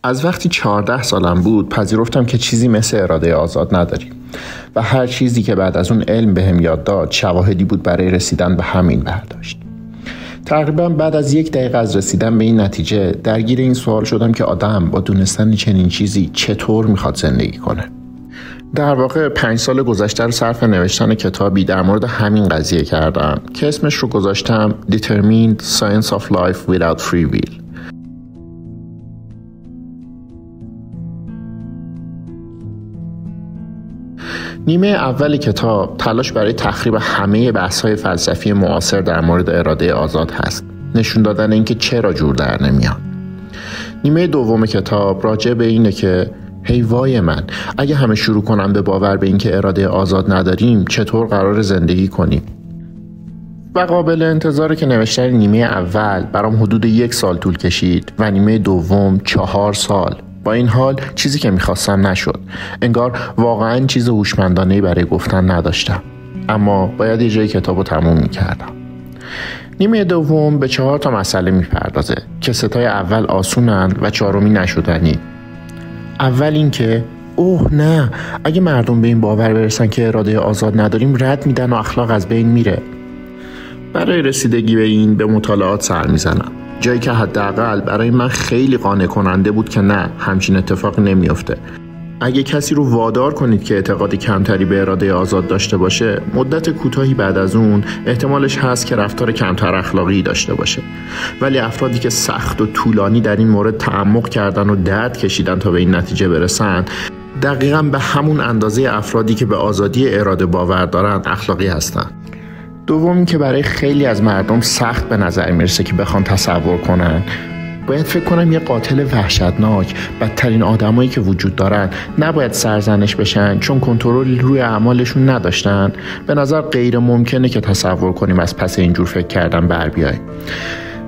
از وقتی 14 سالم بود پذیرفتم که چیزی مثل اراده آزاد نداریم و هر چیزی که بعد از اون علم بهم یاد داد شواهدی بود برای رسیدن به همین برداشت. تقریبا بعد از 1 دقیقه از رسیدن به این نتیجه درگیر این سوال شدم که آدم با دونستن چنین چیزی چطور میخواد زندگی کنه. در واقع 5 سال گذشته رو صرف نوشتن کتابی در مورد همین قضیه کردم که اسمش رو گذاشتم Determined Science of Life Without Free Will. نیمه اول کتاب تلاش برای تخریب همه بحث‌های فلسفی معاصر در مورد اراده آزاد هست، نشون دادن اینکه چرا جور در نمیاد. نیمه دوم کتاب راجع به اینه که هی وای من، اگه همه شروع کنن به باور به اینکه اراده آزاد نداریم چطور قرار زندگی کنیم؟ و قابل انتظاره که نوشتن نیمه اول برام حدود 1 سال طول کشید و نیمه دوم 4 سال. با این حال چیزی که میخواستم نشد. انگار واقعا چیز هوشمندانه‌ای برای گفتن نداشتم، اما باید یه جای کتابو تموم میکردم. نیمه دوم به 4 تا مسئله میپردازه که 3 اول آسونن و 4می نشدنی. اول این که اوه نه، اگه مردم به این باور برسن که اراده آزاد نداریم رد میدن و اخلاق از بین میره. برای رسیدگی به این به مطالعات سر میزنم، جایی که حداقل برای من خیلی قانع کننده بود که نه، همچین اتفاقی نمیافته. اگه کسی رو وادار کنید که اعتقاد کمتری به اراده آزاد داشته باشه، مدت کوتاهی بعد از اون احتمالش هست که رفتار کمتر اخلاقی داشته باشه. ولی افرادی که سخت و طولانی در این مورد تعمق کردن و درد کشیدن تا به این نتیجه برسن، دقیقاً به همون اندازه افرادی که به آزادی اراده باور دارن اخلاقی هستن. دومی که برای خیلی از مردم سخت به نظر میرسه که بخوان تصور کنن، باید فکر کنم یه قاتل وحشتناک، بدترین آدمایی که وجود دارن نباید سرزنش بشن چون کنترل روی اعمالشون نداشتن. به نظر غیر ممکنه که تصور کنیم از پس اینجور فکر کردن بر بیاییم.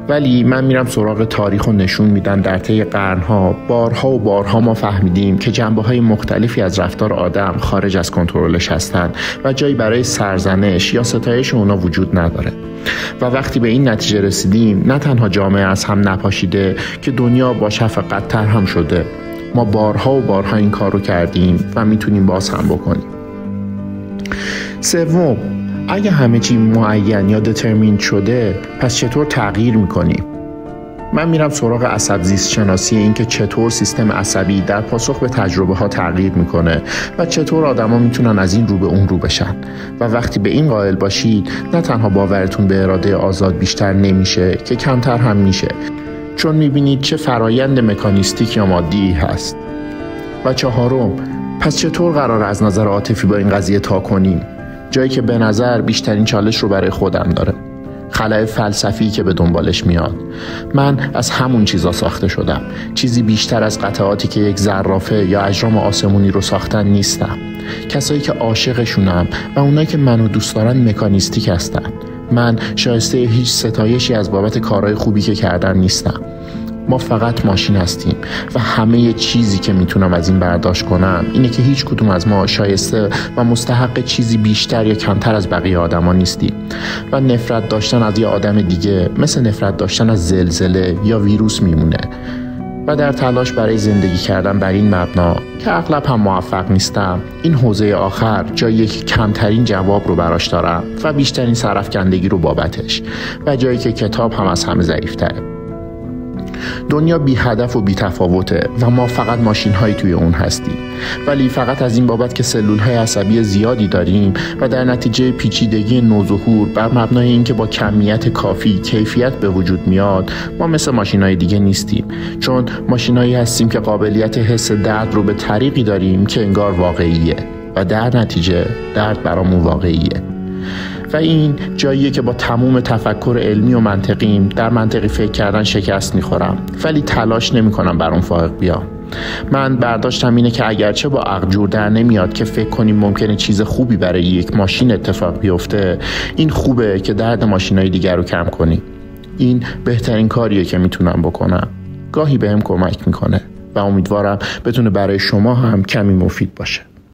ولی من میرم سراغ تاریخ و نشون میدن در طی قرنها بارها و بارها ما فهمیدیم که جنبه‌های مختلفی از رفتار آدم خارج از کنترلش هستن و جایی برای سرزنش یا ستایش اونا وجود نداره. و وقتی به این نتیجه رسیدیم، نه تنها جامعه از هم نپاشیده که دنیا با شفقت‌تر هم شده. ما بارها و بارها این کار رو کردیم و میتونیم باز هم بکنیم. سوم، اگه همه چی معین یا دترمین شده، پس چطور تغییر میکنیم؟ من میرم سراغ عصب زیست شناسی، این که چطور سیستم عصبی در پاسخ به تجربه ها تغییر میکنه و چطور آدما میتونن از این رو به اون رو بشن. و وقتی به این قائل باشید، نه تنها باورتون به اراده آزاد بیشتر نمیشه که کمتر هم میشه، چون میبینید چه فرایند مکانیستیک یا مادی هست. و 4م، پس چطور قرار از نظر عاطفی با این قضیه تا کنیم؟ جایی که به نظر بیشترین چالش رو برای خودم داره، خلأ فلسفی که به دنبالش میاد. من از همون چیزا ساخته شدم، چیزی بیشتر از قطعاتی که یک زرافه یا اجرام آسمونی رو ساختن نیستم. کسایی که عاشقشونم و اونایی که منو دوست دارن مکانیستیک هستن. من شایسته هیچ ستایشی از بابت کارهای خوبی که کردن نیستم. ما فقط ماشین هستیم و همه چیزی که میتونم از این برداشت کنم اینه که هیچ کدوم از ما شایسته و مستحق چیزی بیشتر یا کمتر از بقیه آدما نیستیم. و نفرت داشتن از یه آدم دیگه مثل نفرت داشتن از زلزله یا ویروس میمونه. و در تلاش برای زندگی کردن بر این مبنا که اغلب هم موفق نیستم، این حوزه آخر جایی که کمترین جواب رو براش دارم و بیشترین سرافکندگی رو بابتش، و جایی که کتاب هم از همه ضعیف‌تره. دنیا بی هدف و بی تفاوته و ما فقط ماشین هایی توی اون هستیم، ولی فقط از این بابت که سلول های عصبی زیادی داریم و در نتیجه پیچیدگی نوظهور بر مبنای اینکه با کمیت کافی کیفیت به وجود میاد، ما مثل ماشین های دیگه نیستیم، چون ماشین هایی هستیم که قابلیت حس درد رو به طریقی داریم که انگار واقعیه و در نتیجه درد برامون واقعیه. و این جاییه که با تموم تفکر علمی و منطقیم در منطقی فکر کردن شکست میخورم، ولی تلاش نمیکنم بر اون فائق بیام. من برداشتم اینه که اگرچه با عقل جور در نمیاد که فکر کنیم ممکنه چیز خوبی برای یک ماشین اتفاق بیفته، این خوبه که درد ماشینای دیگر رو کم کنیم. این بهترین کاریه که میتونم بکنم. گاهی بهم کمک میکنه و امیدوارم بتونه برای شما هم کمی مفید باشه.